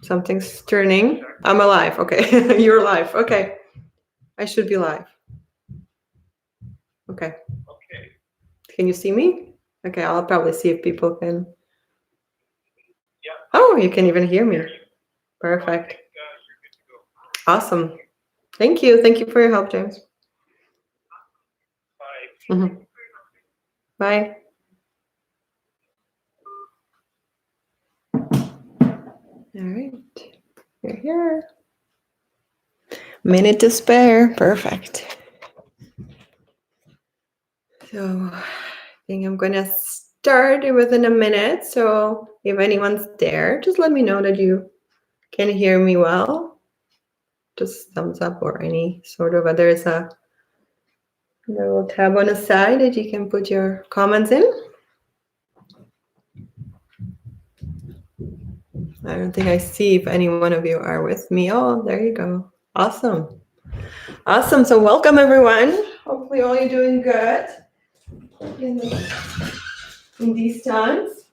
Something's turning. I'm alive. Okay. You're live. Okay. I should be live. Okay. Can you see me? Okay. I'll probably see if people can. Oh, you can even hear me. Perfect. Awesome. Thank you. Thank you for your help, James. Mhm. Bye. All right. You're here. Minute to spare. Perfect. So I think I'm going to start within a minute. So if anyone's there, just let me know that you can hear me well. Just thumbs up or any sort of, there's a little tab on the side that you can put your comments in. I don't think I see if any one of you are with me. Oh, there you go. Awesome. Awesome. So welcome, everyone. Hopefully all you're doing good in these times.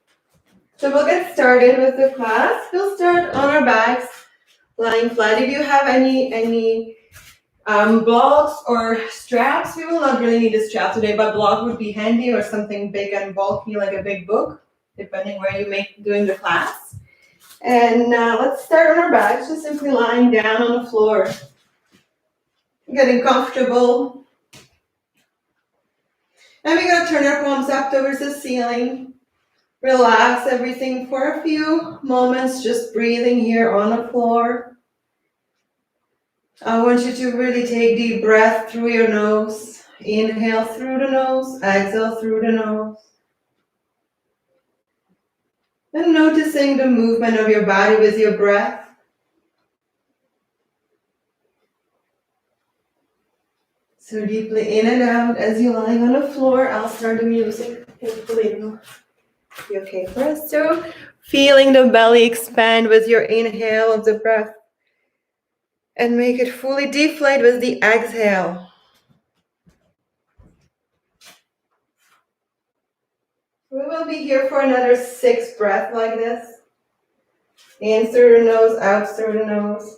So we'll get started with the class. We'll start on our backs, lying flat. If you have any blocks or straps, we will not really need a strap today, but block would be handy or something big and bulky like a big book, depending where you make doing the class. And let's start on our backs, just simply lying down on the floor, getting comfortable. And we're gonna turn our palms up towards the ceiling. Relax everything for a few moments, just breathing here on the floor. I want you to really take deep breath through your nose. Inhale through the nose, exhale through the nose. And noticing the movement of your body with your breath. So deeply in and out as you're lying on the floor. I'll start the music. Hopefully it'll be okay for us. So feeling the belly expand with your inhale of the breath. And make it fully deflate with the exhale. We will be here for another 6 breaths like this. In through the nose, out through the nose.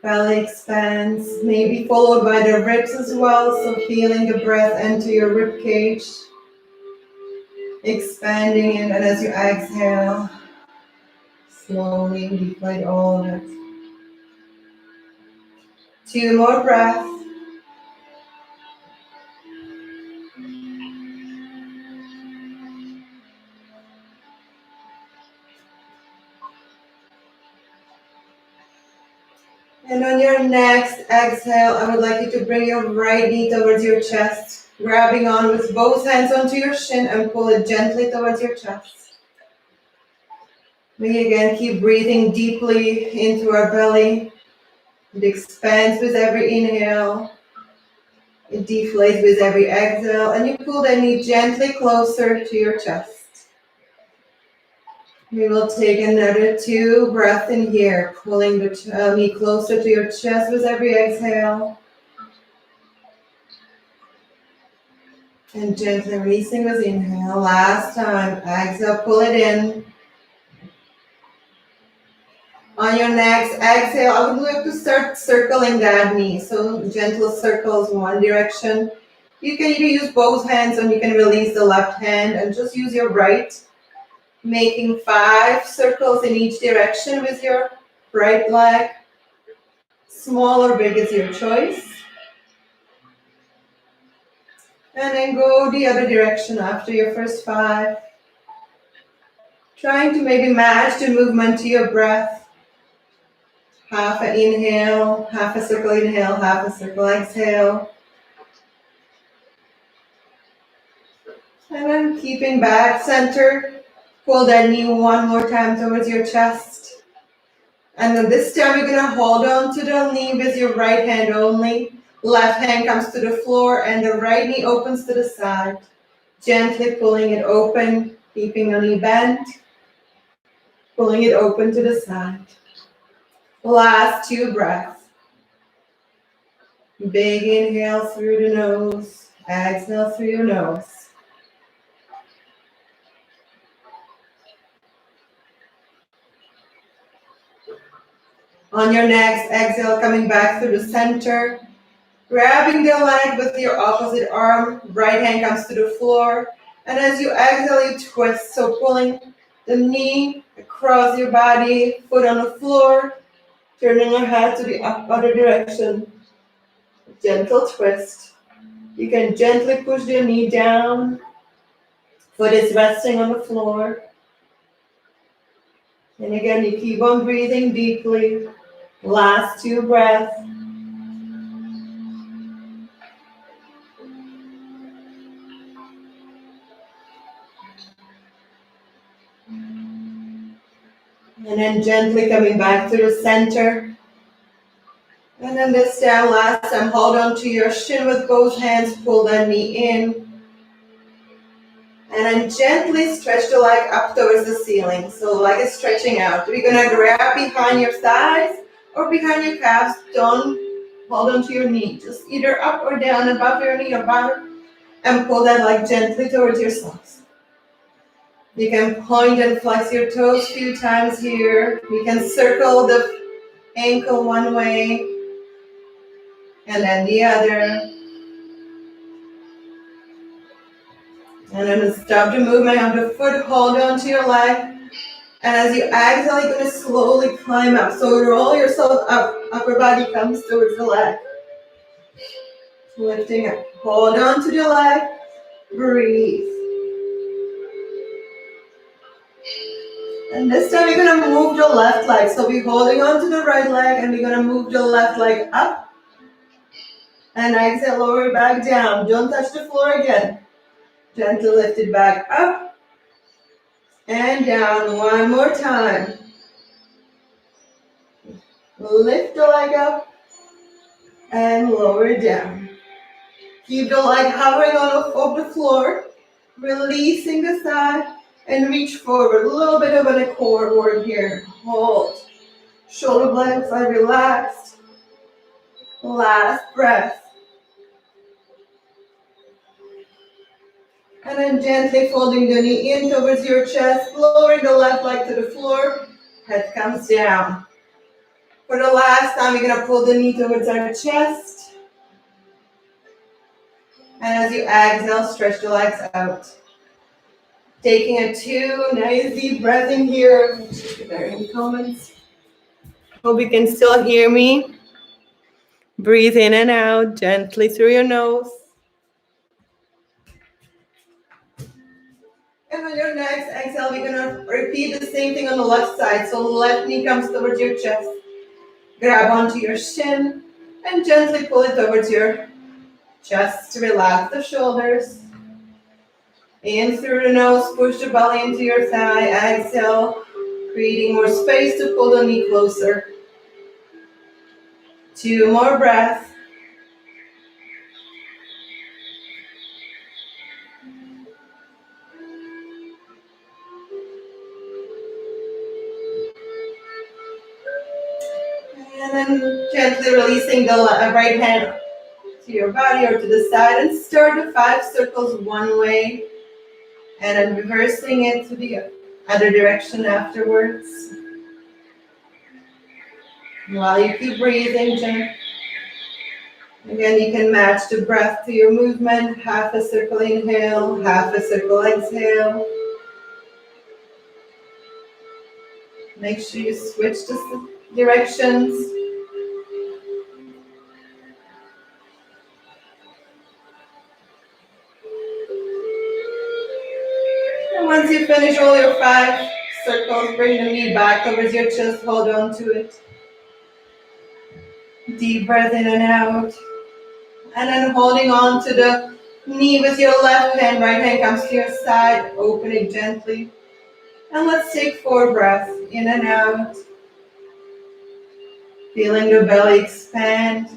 Belly expands, maybe followed by the ribs as well. So feeling the breath enter your rib cage. Expanding it, and as you exhale, slowly deflate all of it. 2 more breaths. And on your next exhale, I would like you to bring your right knee towards your chest, grabbing on with both hands onto your shin and pull it gently towards your chest. We again keep breathing deeply into our belly. It expands with every inhale. It deflates with every exhale, and you pull the knee gently closer to your chest. We will take another 2 breaths in here, pulling the knee closer to your chest with every exhale. And gently releasing with inhale. Last time, exhale, pull it in. On your next exhale, I would like to start circling that knee. So gentle circles in one direction. You can either use both hands or you can release the left hand and just use your right. Making 5 circles in each direction with your right leg. Small or big is your choice. And then go the other direction after your first 5. Trying to maybe match the movement to your breath. Half an inhale, half a circle inhale, half a circle exhale. And then keeping back center. Pull that knee one more time towards your chest. And then this time you're going to hold on to the knee with your right hand only. Left hand comes to the floor and the right knee opens to the side. Gently pulling it open, keeping the knee bent. Pulling it open to the side. Last 2 breaths. Big inhale through the nose. Exhale through your nose. On your next exhale, coming back through the center. Grabbing the leg with your opposite arm. Right hand comes to the floor. And as you exhale, you twist. So pulling the knee across your body, foot on the floor. Turning your head to the other direction. Gentle twist. You can gently push the knee down. Foot is resting on the floor. And again, you keep on breathing deeply. Last 2 breaths. And then gently coming back to the center. And then this time, last time, hold on to your shin with both hands. Pull that knee in. And then gently stretch the leg up towards the ceiling. So the leg is stretching out. We're going to grab behind your thighs or behind your calves. Don't hold on to your knee. Just either up or down above your knee or bottom. And pull that leg gently towards yourselves. You can point and flex your toes a few times here. You can circle the ankle one way and then the other. And then stop the movement of the foot, hold on to your leg. And as you exhale, you're going to slowly climb up. So roll yourself up, upper body comes towards the leg. Lifting up, hold on to the leg, breathe. And this time you're going to move the left leg. So we're holding on to the right leg and we're going to move the left leg up. And exhale, lower it back down. Don't touch the floor again. Gently lift it back up and down. One more time. Lift the leg up and lower it down. Keep the leg hovering on the floor, releasing the side and reach forward. A little bit of a core work here. Hold. Shoulder blades are relaxed. Last breath. And then gently folding the knee in towards your chest, lowering the left leg to the floor. Head comes down. For the last time, we're going to pull the knee towards our chest. And as you exhale, stretch the legs out. Taking a 2 nice deep breath in here. If there are any comments. Hope you can still hear me. Breathe in and out gently through your nose. And on your next exhale, we're going to repeat the same thing on the left side. So left knee comes towards your chest. Grab onto your shin and gently pull it towards your chest. Relax the shoulders. In through the nose, push the belly into your thigh. Exhale, creating more space to pull the knee closer. 2 more breaths. And then gently releasing the right hand to your body or to the side and start the 5 circles one way and then reversing it to the other direction afterwards. While you keep breathing, again, you can match the breath to your movement. Half a circle inhale, half a circle exhale. Make sure you switch the directions. And once you finish all your 5 circles, bring the knee back towards your chest, hold on to it. Deep breath in and out. And then holding on to the knee with your left hand, right hand comes to your side, open it gently. And let's take 4 breaths in and out. Feeling the belly expand.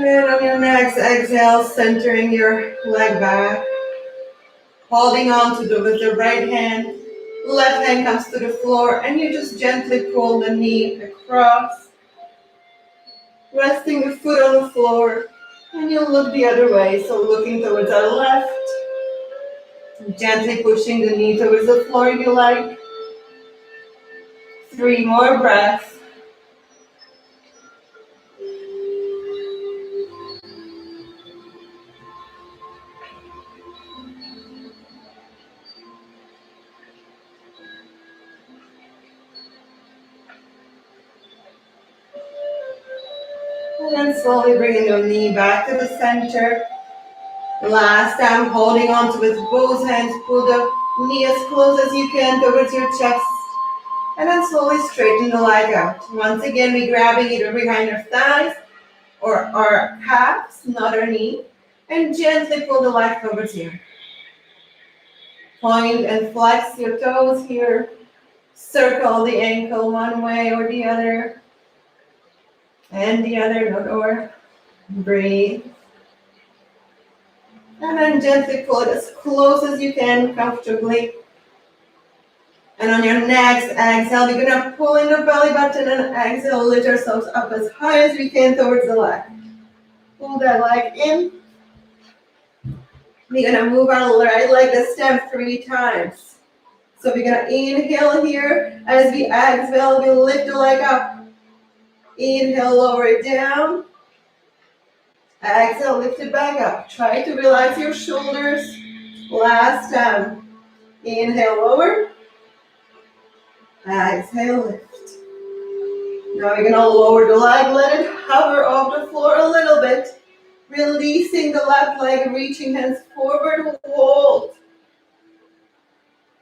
then on your next exhale, centering your leg back, holding on to with the right hand. Left hand comes to the floor, and you just gently pull the knee across, resting the foot on the floor, and you'll look the other way. So looking towards our left, gently pushing the knee towards the floor if you like. 3 more breaths. And then slowly bringing your knee back to the center. Last time, holding on to with both hands, pull the knee as close as you can towards your chest. And then slowly straighten the leg out. Once again, we're grabbing either behind our thighs or our calves, not our knee. And gently pull the leg towards here. Point and flex your toes here. Circle the ankle one way or the other. And the other, not or. Breathe. And then gently pull it as close as you can, comfortably. And on your next exhale, we're going to pull in the belly button and exhale, lift ourselves up as high as we can towards the leg. Pull that leg in. We're going to move our right leg to stand 3 times. So we're going to inhale here. As we exhale, we lift the leg up. Inhale, lower it down. Exhale, lift it back up. Try to relax your shoulders. Last time. Inhale, lower. Exhale, lift. Now we're going to lower the leg. Let it hover off the floor a little bit. Releasing the left leg, reaching hands forward. Hold.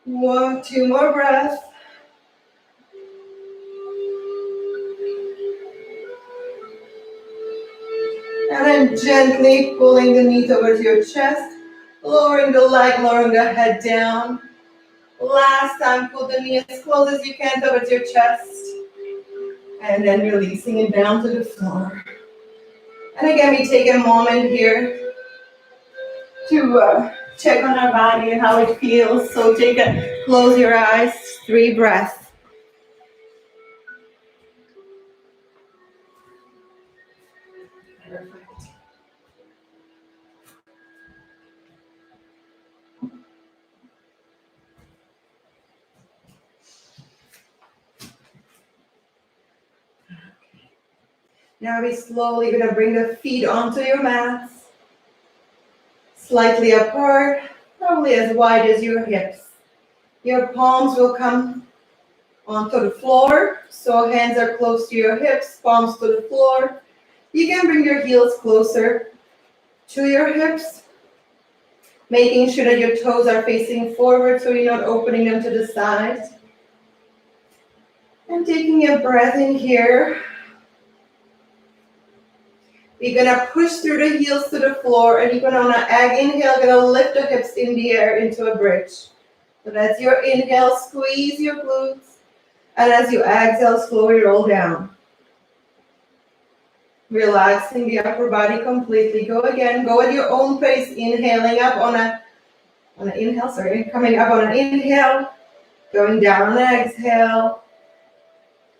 1, 2 more breaths. And then gently pulling the knee towards your chest, lowering the leg, lowering the head down. Last time, pull the knee as close as you can towards your chest. And then releasing it down to the floor. And again, we take a moment here to check on our body and how it feels. So close your eyes, 3 breaths. Perfect. Now we slowly going to bring the feet onto your mats. Slightly apart, probably as wide as your hips. Your palms will come onto the floor. So hands are close to your hips, palms to the floor. You can bring your heels closer to your hips, making sure that your toes are facing forward so you're not opening them to the sides. And taking a breath in here. We're going to push through the heels to the floor, and you're going to, on an inhale, going to lift the hips in the air into a bridge. So that's your inhale, squeeze your glutes. And as you exhale, slowly roll down. Relaxing the upper body completely. Go again, go at your own pace, inhaling up on an inhale, coming up on an inhale, going down on an exhale.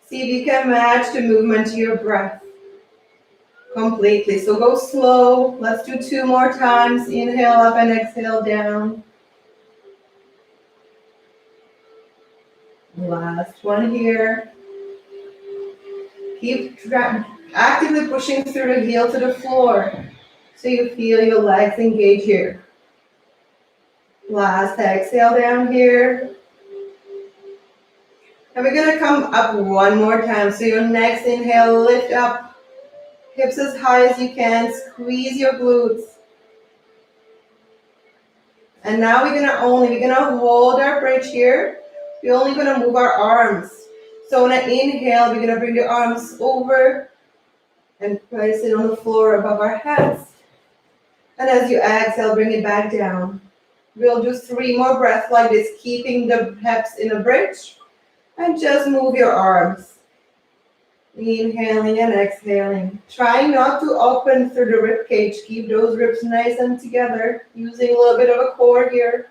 See if you can match the movement to your breath. Completely. So go slow. Let's do 2 more times. Inhale up and exhale down. Last one here. Keep actively pushing through the heel to the floor so you feel your legs engage here. Last exhale down here. And we're going to come up 1 more time. So your next inhale, lift up. Hips as high as you can, squeeze your glutes. And now we're gonna hold our bridge here. We're only gonna move our arms. So on an inhale, we're gonna bring the arms over and place it on the floor above our heads. And as you exhale, bring it back down. We'll do 3 more breaths like this, keeping the hips in a bridge. And just move your arms. Inhaling and exhaling. Try not to open through the rib cage. Keep those ribs nice and together. Using a little bit of a core here.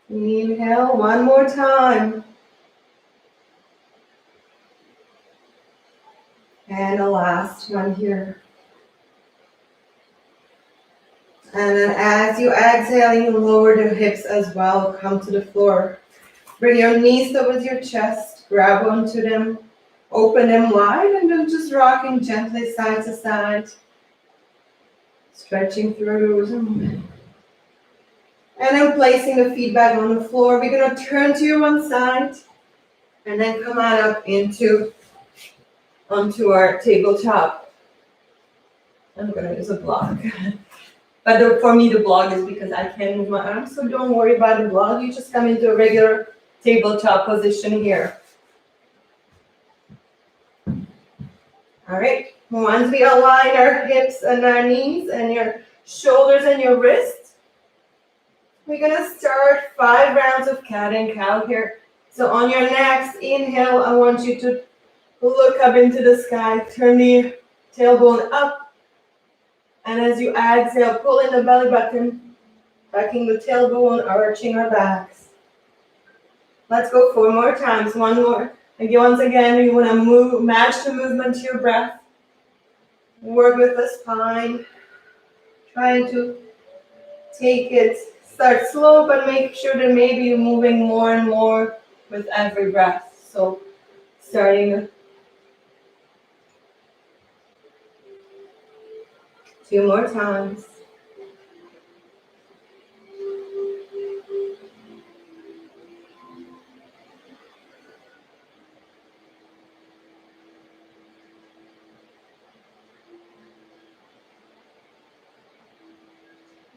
Inhale one more time. And the last one here. And then as you exhale, you lower the hips as well. Come to the floor. Bring your knees towards your chest. Grab onto them. Open them wide and then just rocking gently side to side. Stretching through. And then placing the feet back on the floor. We're going to turn to your one side. And then come on up onto our tabletop. I'm going to use a block. But for me, the block is because I can't move my arms, so don't worry about the block. You just come into a regular tabletop position here. All right. Once we align our hips and our knees and your shoulders and your wrists, we're going to start 5 rounds of cat and cow here. So on your next inhale, I want you to look up into the sky, turn the tailbone up. And as you exhale, pull in the belly button, backing the tailbone, arching our backs. Let's go 4 more times. One more. Again, once again, you want to match the movement to your breath. Work with the spine. Trying to take it. Start slow, but make sure that maybe you're moving more and more with every breath. So starting 2 more times.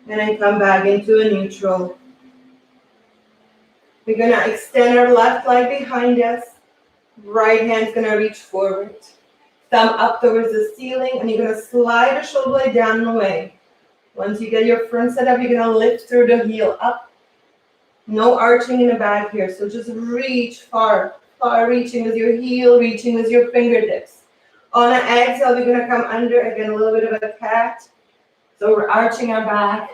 And then come back into a neutral. We're going to extend our left leg behind us. Right hand's going to reach forward. Thumb up towards the ceiling, and you're going to slide the shoulder blade down and away. Once you get your front set up, you're going to lift through the heel up. No arching in the back here, so just reach far, far reaching with your heel, reaching with your fingertips. On an exhale, we're going to come under, again, a little bit of a cat. So we're arching our back,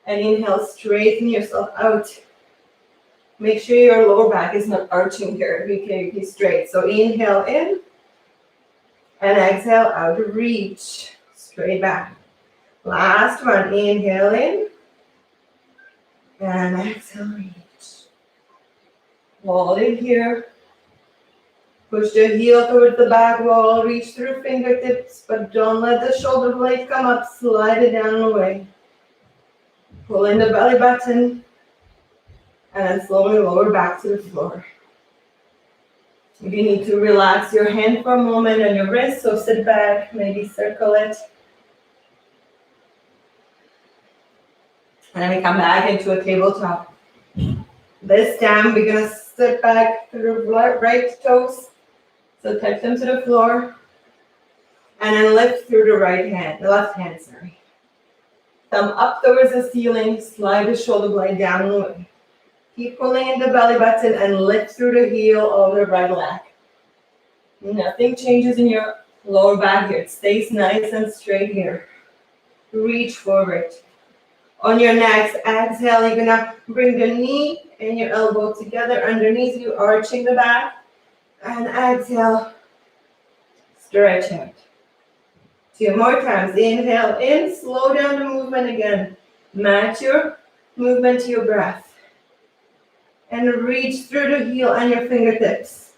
and inhale, straighten yourself out. Make sure your lower back is not arching here, be straight. So inhale in, and exhale out, reach, straight back. Last one, inhale in, and exhale, reach. Hold it here. Push the heel towards the back wall, reach through fingertips, but don't let the shoulder blade come up, slide it down and away. Pull in the belly button, and then slowly lower back to the floor. If you need to relax your hand for a moment and your wrist, so sit back, maybe circle it. And then we come back into a tabletop. This time we're going to sit back through right toes. So touch them to the floor. And then lift through the left hand. Thumb up towards the ceiling, slide the shoulder blade down and away. Keep pulling in the belly button and lift through the heel of the right leg. Nothing changes in your lower back here. It stays nice and straight here. Reach forward. On your next exhale, you're gonna bring the knee and your elbow together underneath you, arching the back. And exhale, stretch out. 2 more times. Inhale in, slow down the movement again. Match your movement to your breath. And reach through the heel and your fingertips.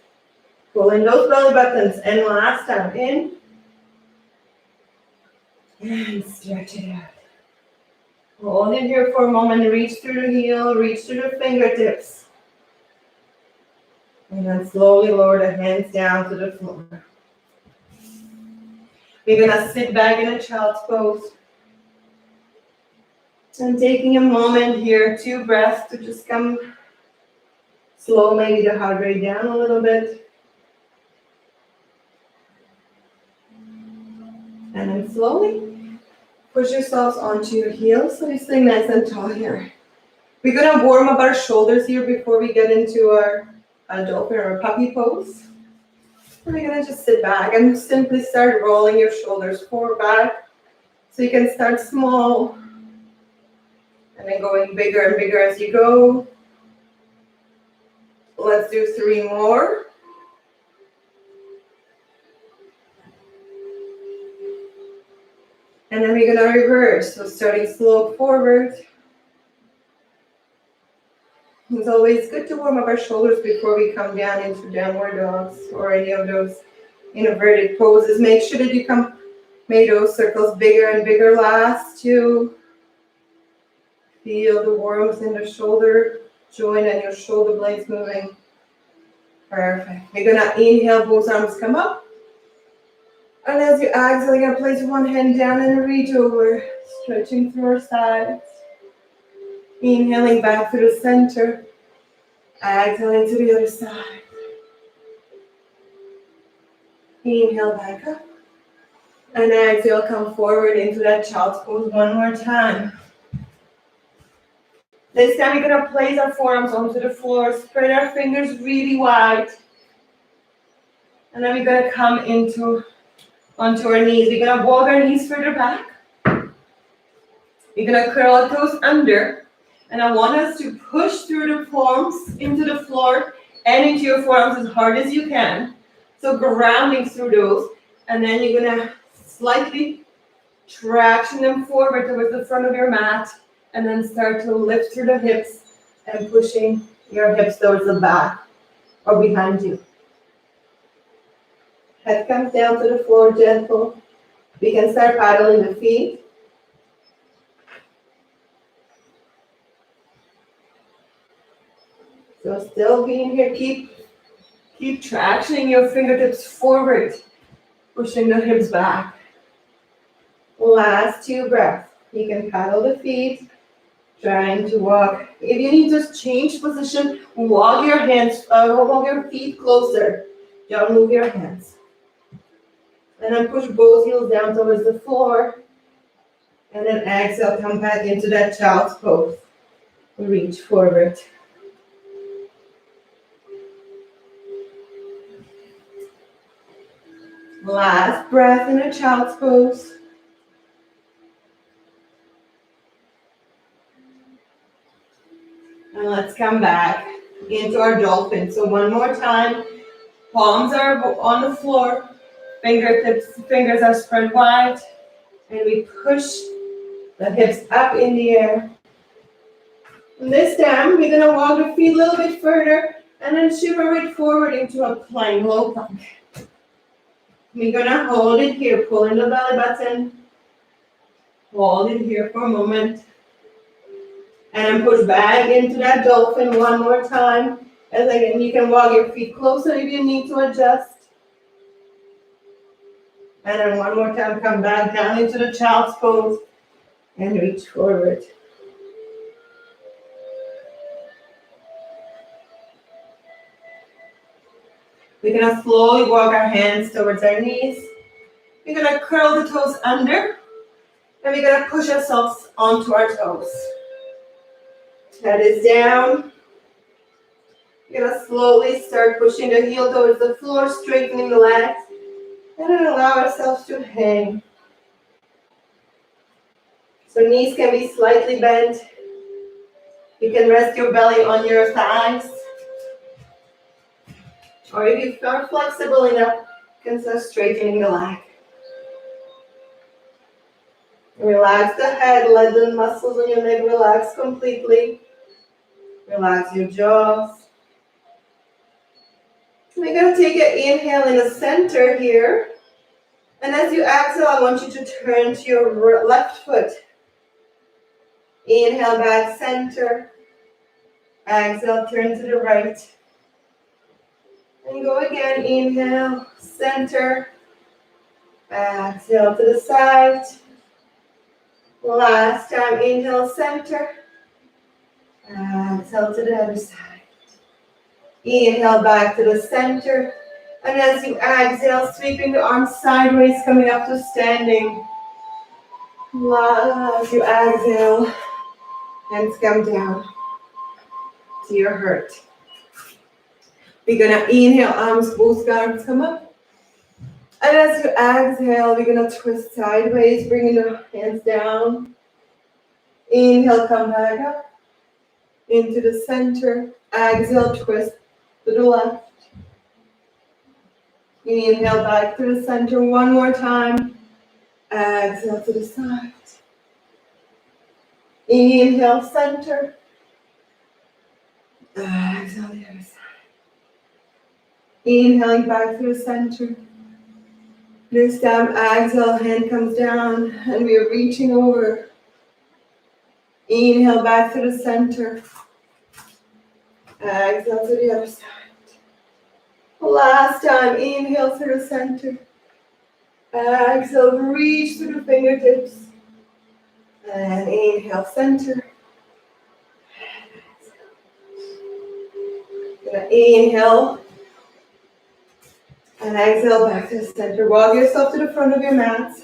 Pull in those belly buttons. And last time, in. And stretch it out. Hold it here for a moment. Reach through the heel, reach through the fingertips. And then slowly lower the hands down to the floor. We're going to sit back in a child's pose. And taking a moment here, 2 breaths to just come slow, maybe the heart rate down a little bit. And then slowly push yourselves onto your heels so you stay nice and tall here. We're going to warm up our shoulders here before we get into our dolphin or puppy pose. And we're gonna just sit back and simply start rolling your shoulders forward back. So you can start small and then going bigger and bigger as you go. Let's do 3 more. And then we're gonna reverse. So starting slow forward. It's always good to warm up our shoulders before we come down into downward dogs or any of those inverted poses. Make sure that you make those circles bigger and bigger. Last 2. Feel the warmth in the shoulder joint and your shoulder blades moving. Perfect. We're gonna inhale, both arms come up. And as you exhale, you're gonna place one hand down and reach over, stretching through our sides. Inhaling back to the center. Exhaling to the other side. Inhale back up. And exhale, come forward into that child's pose one more time. This time we're gonna place our forearms onto the floor, spread our fingers really wide. And then we're gonna come onto our knees. We're gonna walk our knees further back. We're gonna curl our toes under. And I want us to push through the palms into the floor and into your forearms as hard as you can. So grounding through those. And then you're gonna slightly traction them forward towards the front of your mat. And then start to lift through the hips and pushing your hips towards the back or behind you. Head comes down to the floor, gentle. We can start paddling the feet. So still being here, keep tractioning your fingertips forward, pushing the hips back. Last 2 breaths. You can paddle the feet, trying to walk. If you need to change position, walk your feet closer. Don't move your hands. And then push both heels down towards the floor. And then exhale, come back into that child's pose. Reach forward. Last breath in a child's pose. And let's come back into our dolphin. So one more time. Palms are on the floor. Fingers are spread wide. And we push the hips up in the air. And this time, we're gonna walk the feet a little bit further and then shiver it forward into a plank, low plank. We're gonna hold it here, pull in the belly button. Hold it here for a moment. And then push back into that dolphin one more time. And again, you can walk your feet closer if you need to adjust. And then one more time, come back down into the child's pose and reach forward. We're gonna slowly walk our hands towards our knees. We're gonna curl the toes under, and we're gonna push ourselves onto our toes. Head is down. We're gonna slowly start pushing the heel towards the floor, straightening the legs, and then allow ourselves to hang. So knees can be slightly bent. You can rest your belly on your thighs. Or if you are flexible enough, you can start straightening the leg. Relax the head, let the muscles in your neck relax completely. Relax your jaws. We're going to take an inhale in the center here. And as you exhale, I want you to turn to your left foot. Inhale back center. Exhale, turn to the right. And go again, inhale, center. Exhale to the side. Last time, inhale, center. Exhale to the other side. Inhale back to the center. And as you exhale, sweeping the arms sideways, coming up to standing. As you exhale, hands come down to your heart. We're gonna inhale, arms, both arms come up. And as you exhale, we're going to twist sideways, bringing the hands down. Inhale, come back up into the center. Exhale, twist to the left. Inhale, back to the center one more time. Exhale to the side. Inhale, center. Exhale, the other side. Inhaling back to the center. This time, exhale, hand comes down, and we are reaching over. Inhale back to the center. Exhale to the other side. Last time, inhale to the center. Exhale, reach to the fingertips. And inhale, center. Inhale. And exhale back to the center. Walk yourself to the front of your mat.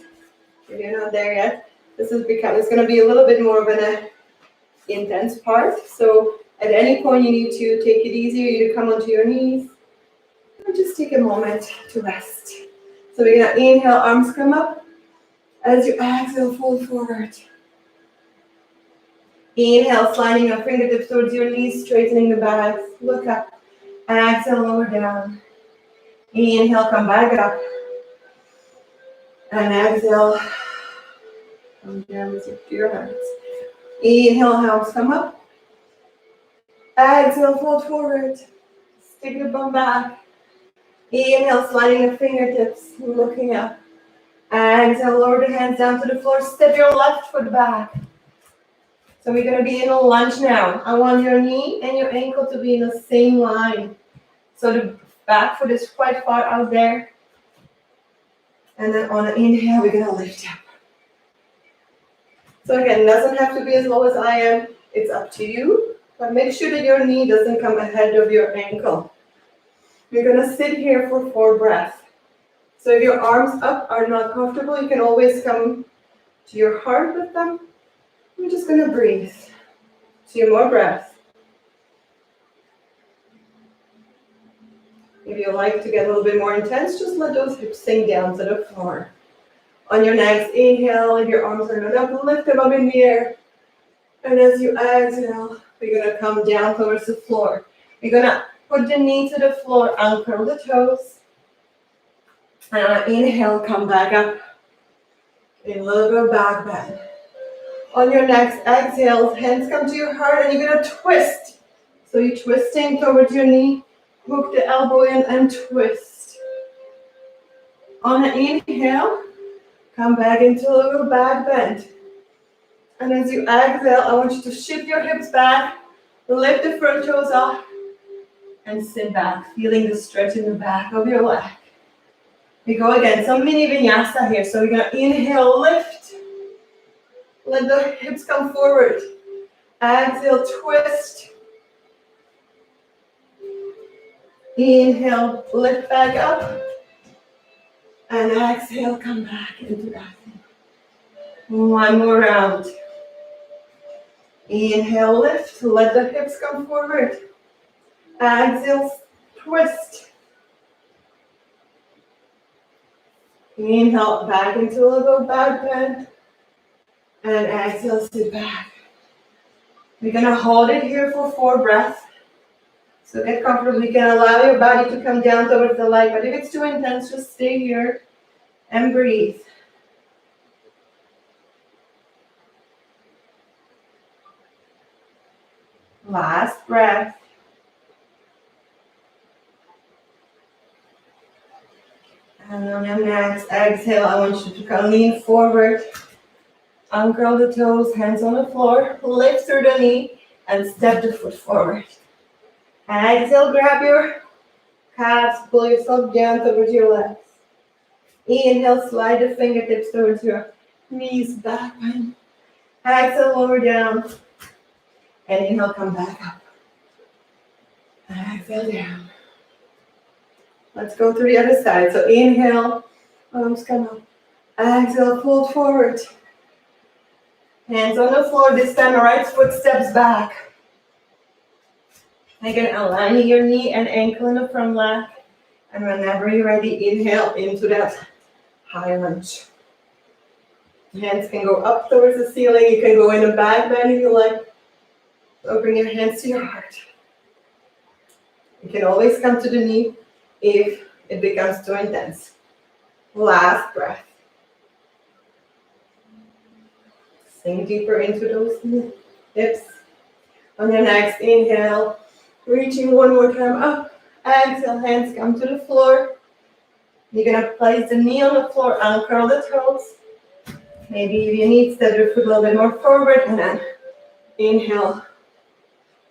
If you're not there yet, it's going to be a little bit more of an intense part. So at any point you need to take it easier. You come onto your knees. And just take a moment to rest. So we're going to inhale, arms come up. As you exhale, fold forward. Inhale, sliding your fingertips towards your knees, straightening the back. Look up. Exhale, lower down. Inhale, come back up. And exhale, come down with your hands. Inhale, arms come up. Exhale, fold forward. Stick the bum back. Inhale, sliding the fingertips, looking up. Exhale, lower the hands down to the floor. Step your left foot back. So we're going to be in a lunge now. I want your knee and your ankle to be in the same line. So the back foot is quite far out there. And then on an inhale, we're going to lift up. So again, it doesn't have to be as low as I am. It's up to you. But make sure that your knee doesn't come ahead of your ankle. You're going to sit here for 4 breaths. So if your arms up are not comfortable, you can always come to your heart with them. We're just going to breathe. 2 more breaths. If you like to get a little bit more intense, just let those hips sink down to the floor. On your next inhale, if your arms are not up, lift them up in the air. And as you exhale, we're going to come down towards the floor. We're going to put the knee to the floor, uncurl the toes. And on an inhale, come back up. A little bit of back bend. On your next exhale, hands come to your heart and you're going to twist. So you're twisting towards your knee. Hook the elbow in and twist. On an inhale, come back into a little back bend. And as you exhale, I want you to shift your hips back, lift the front toes up, and sit back, feeling the stretch in the back of your leg. We go again, some mini vinyasa here. So we're going to inhale, lift. Let the hips come forward. Exhale, twist. Inhale, lift back up. And exhale, come back into that. One more round. Inhale, lift. Let the hips come forward. Exhale, twist. Inhale, back into a little back bend. And exhale, sit back. We're going to hold it here for 4 breaths. So get comfortable. You can allow your body to come down towards the light. But if it's too intense, just stay here and breathe. Last breath. And on your next exhale, I want you to lean forward. Uncurl the toes, hands on the floor. Lift through the knee and step the foot forward. Exhale, grab your calves, pull yourself down towards your legs. Inhale, slide the fingertips towards your knees, back bend. Exhale, lower down. And inhale, come back up. Exhale down. Let's go to the other side. So inhale, arms come up. Exhale, fold forward. Hands on the floor. This time, right foot steps back. Again, aligning your knee and ankle in the front leg. And whenever you're ready, inhale into that high lunge. Hands can go up towards the ceiling. You can go in a back bend if you like. Or bring your hands to your heart. You can always come to the knee if it becomes too intense. Last breath. Sink deeper into those hips. On your next inhale, reaching one more time up. Exhale, hands come to the floor. You're going to place the knee on the floor, uncurl the toes. Maybe if you need, step your foot a little bit more forward, and then inhale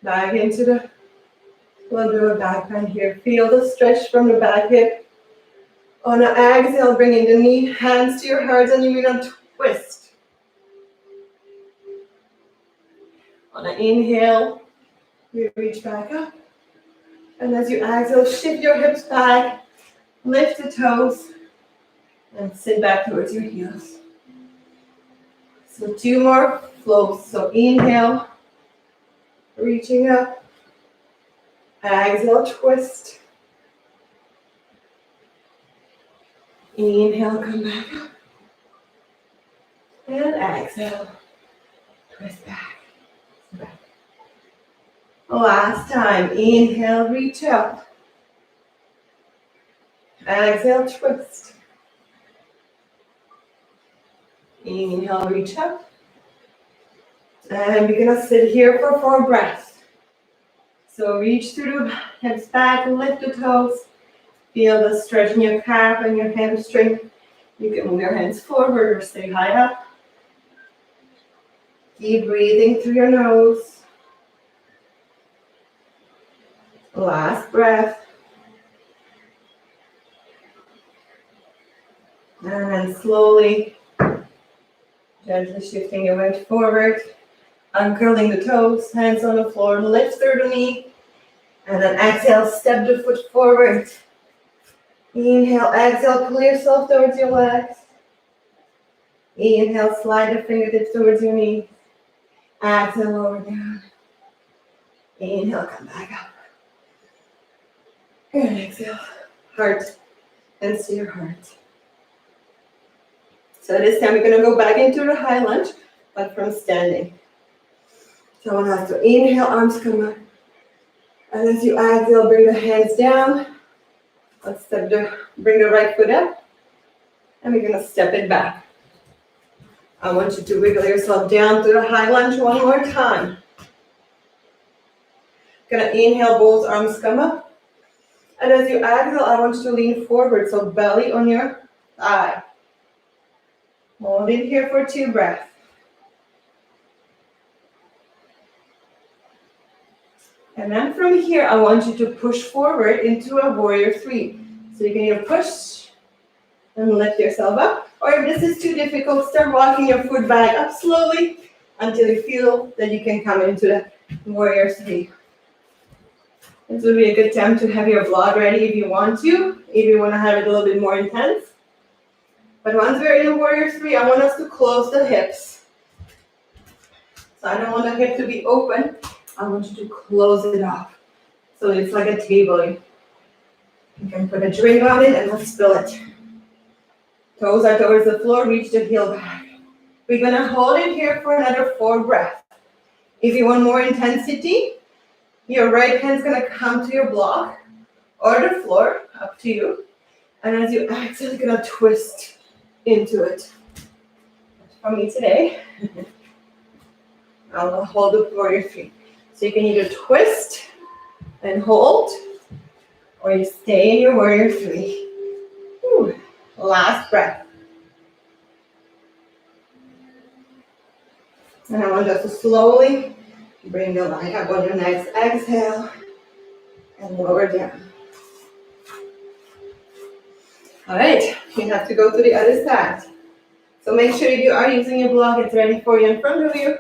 back into the, we'll do a back bend here. Feel the stretch from the back hip. On an exhale, bringing the knee, hands to your heart, and you're going to twist. On an inhale, you reach back up. And as you exhale, shift your hips back, lift the toes, and sit back towards your heels. So 2 more flows. So inhale, reaching up. Exhale, twist. Inhale, come back up. And exhale, twist back. Last time, inhale, reach up. Exhale, twist. Inhale, reach up. And we're gonna sit here for 4 breaths. So reach through the hips back, lift the toes. Feel the stretch in your calf and your hamstring. You can move your hands forward or stay high up. Keep breathing through your nose. Last breath. And then slowly, gently shifting your weight forward, uncurling the toes, hands on the floor, lift through the knee, and then exhale, step the foot forward. Inhale, exhale, pull yourself towards your legs. Inhale, slide the fingertips towards your knees. Exhale, lower down. Inhale, come back up. And exhale, heart, hands to your heart. So this time we're going to go back into the high lunge, but from standing. So I want us to inhale, arms come up. And as you exhale, bring the hands down. Let's bring the right foot up. And we're going to step it back. I want you to wiggle yourself down to the high lunge one more time. Gonna inhale, both arms come up. And as you exhale, I want you to lean forward, so belly on your thigh. Hold it here for 2 breaths. And then from here, I want you to push forward into a warrior 3. So you can either push and lift yourself up, or if this is too difficult, start walking your foot back up slowly until you feel that you can come into the warrior 3. This would be a good time to have your block ready if you want to, if you want to have it a little bit more intense. But once we're in warrior 3, I want us to close the hips. So I don't want the hip to be open. I want you to close it off. So it's like a table. You can put a drink on it and let's spill it. Toes are towards the floor, reach the heel back. We're gonna hold it here for another 4 breaths. If you want more intensity, your right hand's gonna come to your block or the floor, up to you. And as you exhale, you're gonna twist into it. For me today, I'll hold the warrior 3. So you can either twist and hold, or you stay in your warrior 3. Whew. Last breath. And I want us to slowly bring the leg up on your next exhale and lower down. All right, you have to go to the other side. So make sure if you are using your block, it's ready for you in front of you.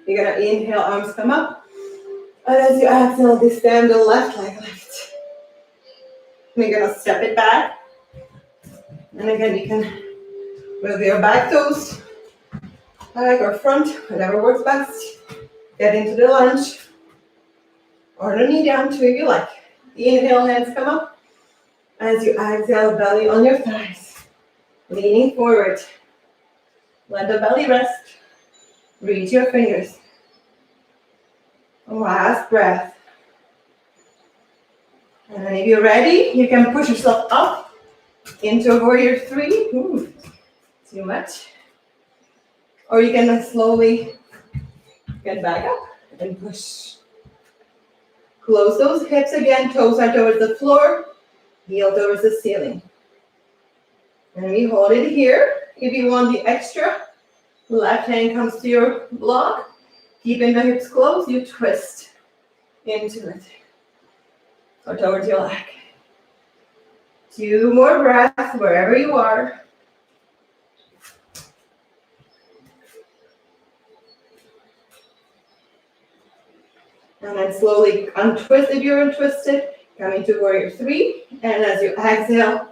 You're gonna inhale, arms come up. And as you exhale, extend the left leg lift. We're gonna step it back. And again, you can move your back toes, back or front, whatever works best. Get into the lunge. or the knee down too if you like. Inhale, hands come up. As you exhale, belly on your thighs. Leaning forward. Let the belly rest. Reach your fingers. Last breath. And then if you're ready, you can push yourself up into warrior three. Ooh, too much. Or you can slowly get back up and push. Close those hips again, toes are towards the floor, heel towards the ceiling. And we hold it here. If you want the extra, left hand comes to your block. Keeping the hips closed, you twist into it. Or towards your leg. 2 more breaths wherever you are. And then slowly untwist if you're untwisted. Come into warrior three. And as you exhale,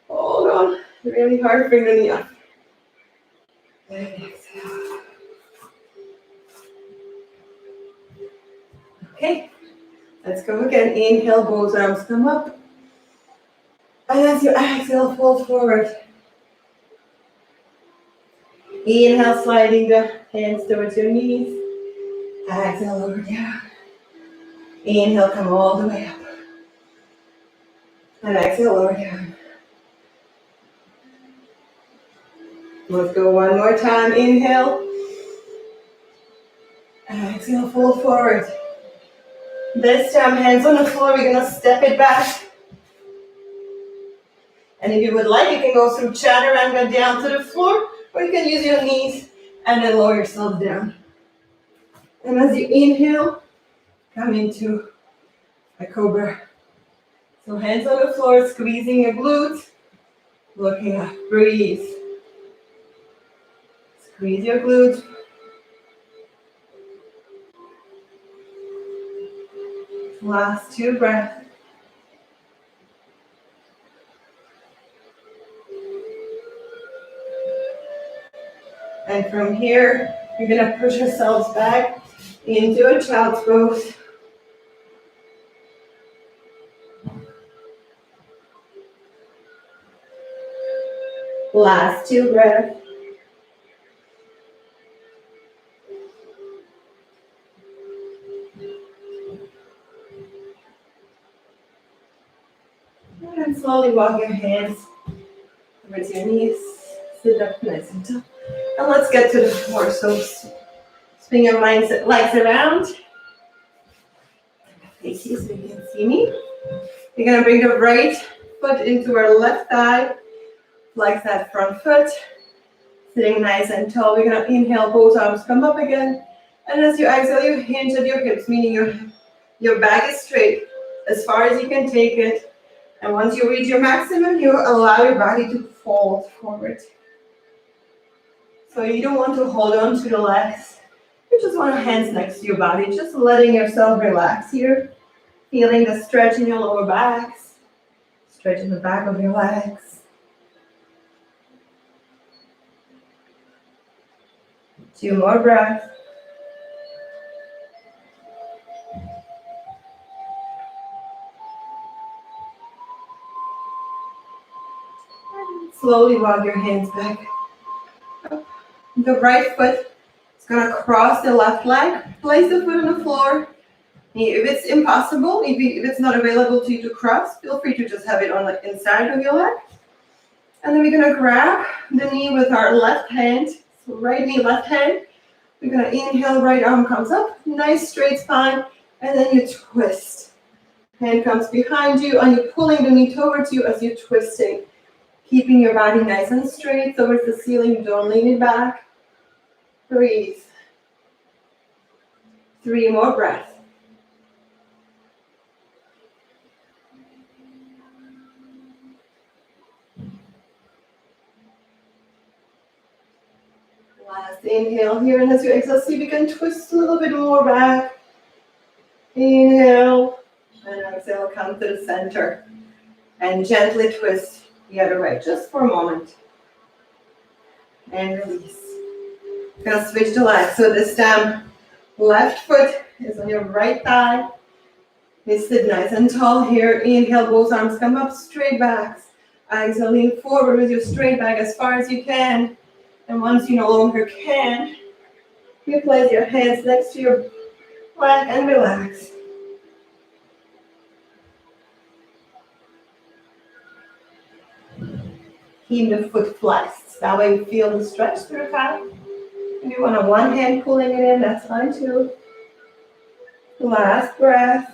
hold on really hard, bring the knee up. And exhale. Okay, let's go again. Inhale, both arms come up. And as you exhale, fold forward. Inhale, sliding the hands towards your knees. Exhale, lower down. Inhale, come all the way up. And exhale, lower down. Let's go one more time. Inhale. Exhale, fold forward. This time, hands on the floor. We're going to step it back. And if you would like, you can go through chaturanga down to the floor, or you can use your knees and then lower yourself down. And as you inhale, come into a cobra. So hands on the floor, squeezing your glutes, looking up, breathe. Squeeze your glutes. Last 2 breaths. And from here, you're going to push yourselves back into a child's pose. Last 2 breaths. And slowly walk your hands towards your knees. Sit up nice and tall. And let's get to the floor. So swing your legs around. Face you so you can see me. You're going to bring the right foot into our left thigh. Flex that front foot. Sitting nice and tall. We're going to inhale, both arms come up again. And as you exhale, you hinge at your hips, meaning your back is straight as far as you can take it. And once you reach your maximum, you allow your body to fold forward. So you don't want to hold on to the legs. You just want your hands next to your body, just letting yourself relax here. Feeling the stretch in your lower backs. Stretch in the back of your legs. 2 more breaths. Slowly walk your hands back up. The right foot is going to cross the left leg. Place the foot on the floor. If it's impossible, if it's not available to you to cross, feel free to just have it on the inside of your leg. And then we're going to grab the knee with our left hand. So right knee, left hand. We're going to inhale, right arm comes up. Nice straight spine. And then you twist. Hand comes behind you and you're pulling the knee towards you as you're twisting. Keeping your body nice and straight towards the ceiling. Don't lean it back. Breathe. 3 more breaths. Last inhale here, and as you exhale, see if you can twist a little bit more back. Inhale, and exhale, come to the center. And gently twist the other way, just for a moment. And release. Gonna switch the legs. So this time, left foot is on your right thigh. We sit nice and tall here. Inhale, both arms come up, straight backs. Exhale, lean forward with your straight back as far as you can. And once you no longer can, you place your hands next to your back and relax. Keep the foot flexed. That way you feel the stretch through the calf. If you want a one hand pulling it in, that's fine too. Last breath.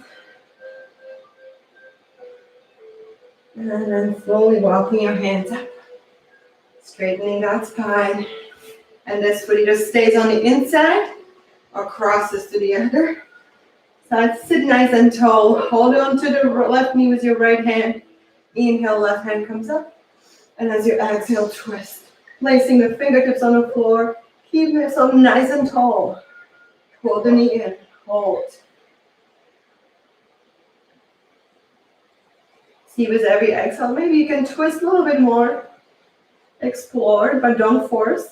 And then slowly walking your hands up. Straightening that spine. And this foot either stays on the inside or crosses to the other side. Sit nice and tall. Hold on to the left knee with your right hand. Inhale, left hand comes up. And as you exhale, twist. Placing the fingertips on the floor. Keep yourself nice and tall. Hold the knee in. Hold. See, with every exhale, maybe you can twist a little bit more. Explore, but don't force.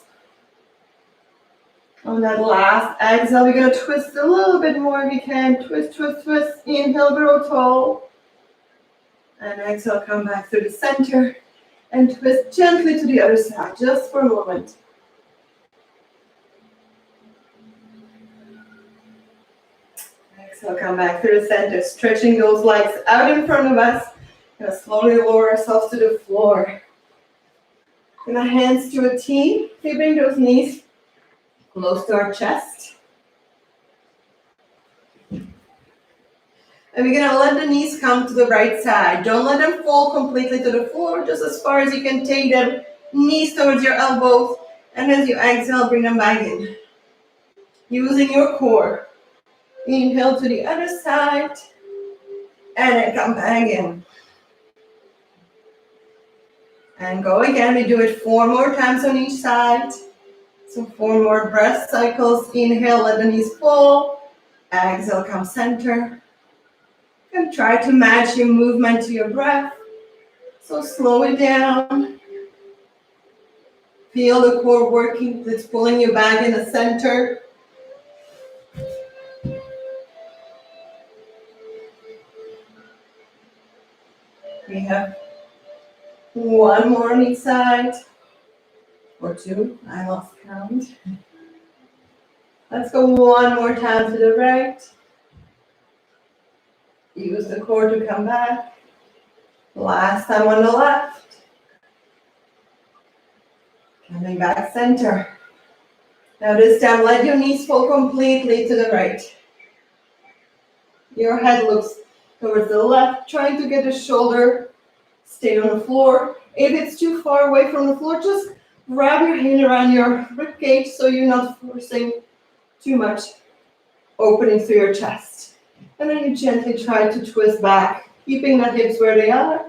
On that last exhale, we're going to twist a little bit more if you can. Twist, twist, twist. Inhale, grow tall. And exhale, come back to the center. And twist gently to the other side, just for a moment. Exhale, come back to the center, stretching those legs out in front of us. Gonna slowly lower ourselves to the floor. Gonna hands to a T, keeping those knees close to our chest. And we're gonna let the knees come to the right side. Don't let them fall completely to the floor, just as far as you can take them. Knees towards your elbows. And as you exhale, bring them back in. Using your core. Inhale to the other side. And then come back in. And go again. We do it 4 more times on each side. So 4 more breath cycles. Inhale, let the knees fall. Exhale, come center. And try to match your movement to your breath. So slow it down. Feel the core working. It's pulling you back in the center. We have 1 more on each side. Or 2, I lost count. Let's go 1 more time to the right. Use the core to come back. Last time on the left. Coming back center. Now this time, let your knees fall completely to the right. Your head looks towards the left, trying to get the shoulder stay on the floor. If it's too far away from the floor, just wrap your hand around your rib cage so you're not forcing too much opening through your chest. And then you gently try to twist back, keeping the hips where they are.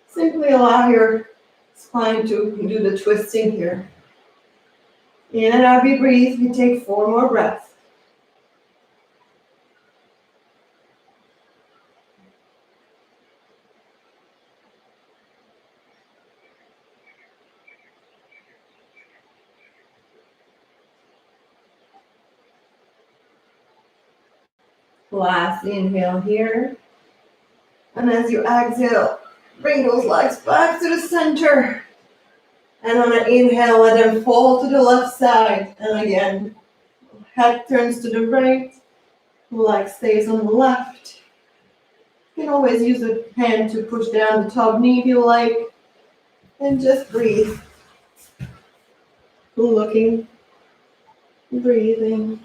Simply allow your spine to do the twisting here. In and out we breathe, we take 4 more breaths. Last inhale here. And as you exhale, bring those legs back to the center. And on an inhale, let them fall to the left side. And again, head turns to the right, leg stays on the left. You can always use a hand to push down the top knee if you like. And just breathe. Looking, breathing.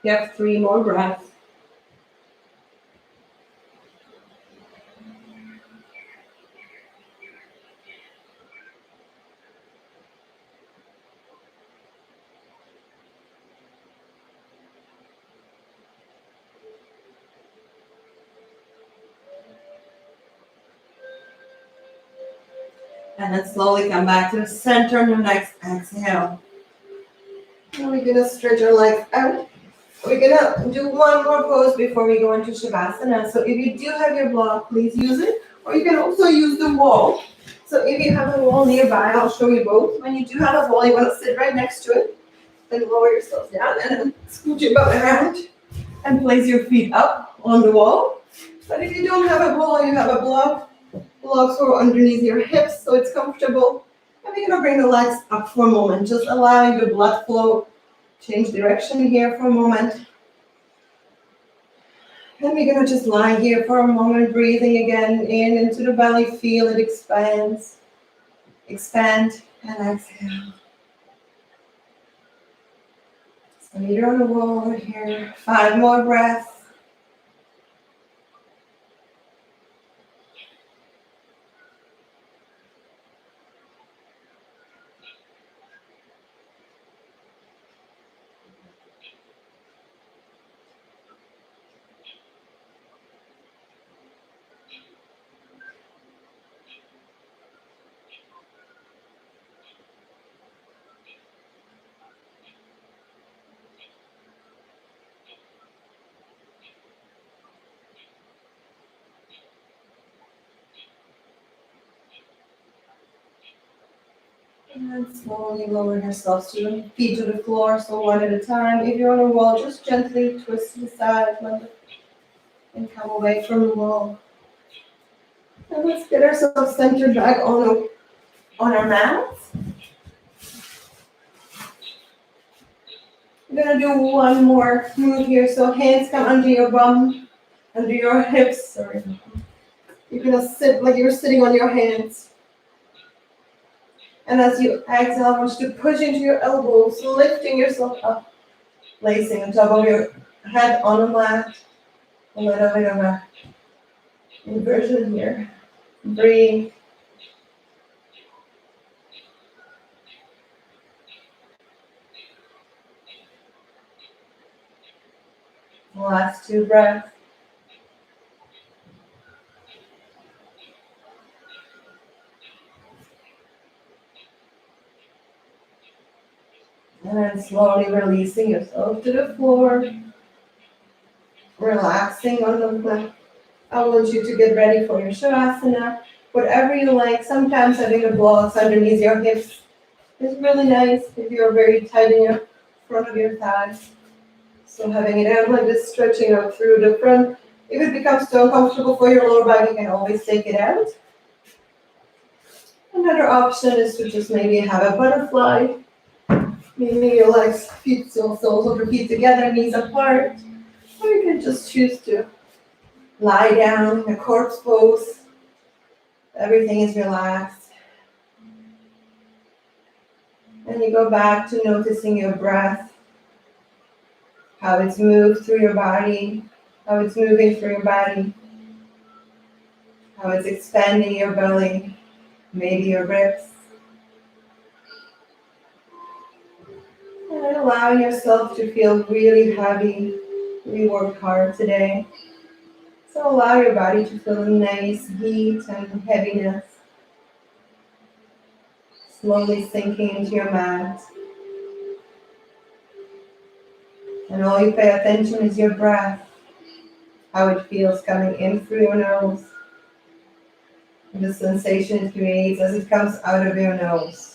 You have 3 more breaths. And then slowly come back to the center on your next exhale. Now we're gonna stretch our legs out. We're gonna do 1 more pose before we go into Shavasana. So if you do have your block, please use it. Or you can also use the wall. So if you have a wall nearby, I'll show you both. When you do have a wall, you wanna sit right next to it. Then lower yourself down and then scoot your butt around. and place your feet up on the wall. But if you don't have a wall, you have a block. Blocks go underneath your hips so it's comfortable. And we're gonna bring the legs up for a moment, just allowing the blood flow. Change direction here for a moment. And we're gonna just lie here for a moment, breathing again in into the belly, feel it expands. Expand and exhale. So you're on the wall over here. 5 more breaths. And slowly lower yourselves to your feet to the floor, so one at a time. If you're on a wall, just gently twist to the side and come away from the wall. And let's get ourselves centered back on our mats. We're gonna do one more move here. So hands come under your bum, under your hips. Sorry. You're gonna sit like you're sitting on your hands. And as you exhale, I want you to push into your elbows, lifting yourself up, placing on top of your head on the mat. A little bit of a inversion here. Breathe. Last 2 breaths. And then slowly releasing yourself to the floor. Relaxing on the mat. I want you to get ready for your Shavasana. Whatever you like. Sometimes having the blocks underneath your hips is really nice if you're very tight in your front of your thighs. So having it out like this, stretching out through the front. If it becomes too uncomfortable for your lower back, you can always take it out. Another option is to just maybe have a butterfly. Maybe your legs, feet, soles of your feet together, knees apart. Or you can just choose to lie down in a corpse pose. Everything is relaxed. And you go back to noticing your breath, how it's moved through your body, how it's moving through your body, how it's expanding your belly, maybe your ribs. And allowing yourself to feel really heavy. We worked hard today. So allow your body to feel a nice heat and heaviness. Slowly sinking into your mat. And all you pay attention is your breath. How it feels coming in through your nose. And the sensation it creates as it comes out of your nose.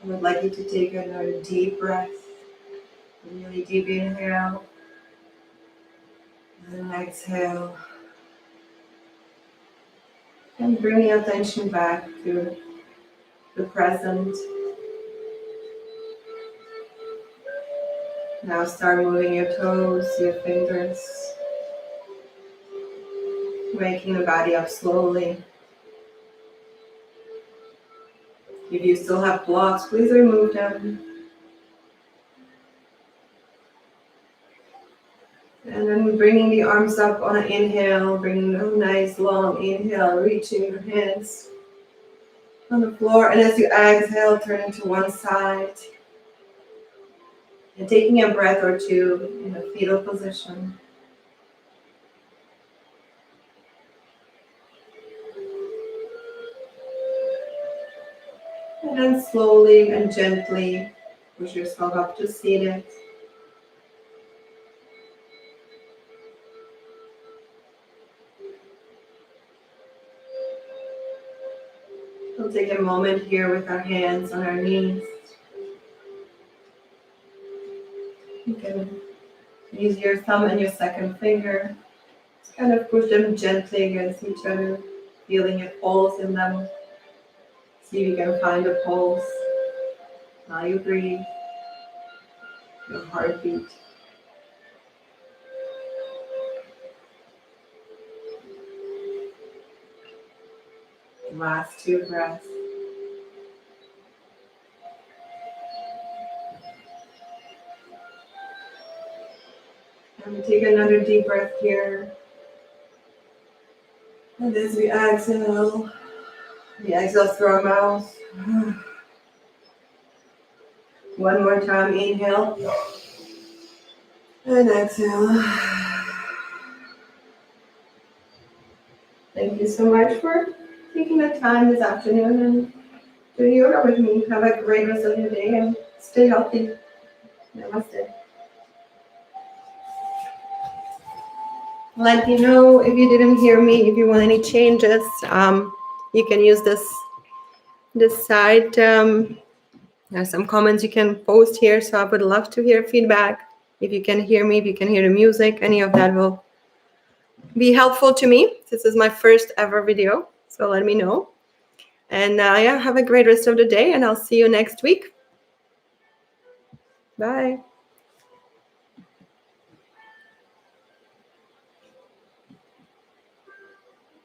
I would like you to take another deep breath. Really deep inhale. And exhale. And bring your attention back to the present. Now start moving your toes, your fingers. Waking the body up slowly. If you still have blocks, please remove them. And then bringing the arms up on an inhale, bringing a nice long inhale, reaching your hands on the floor. And as you exhale, turning to one side. And taking a breath or two in a fetal position. And then slowly and gently push yourself up to seated. We'll take a moment here with our hands on our knees. You can use your thumb and your second finger. Just kind of push them gently against each other, feeling a pulse in them. See if you can find a pulse. Now you breathe, your heartbeat. Last two breaths. And take another deep breath here. And as we exhale through our mouth. One more time, inhale. And exhale. Thank you so much for taking the time this afternoon and doing yoga with me. Have a great rest of your day and stay healthy. Namaste. Let me know if you didn't hear me, if you want any changes. You can use this side. There's some comments you can post here, so I would love to hear feedback. If you can hear me, if you can hear the music, any of that will be helpful to me. This is my first ever video, so let me know. And yeah, have a great rest of the day, and I'll see you next week. Bye.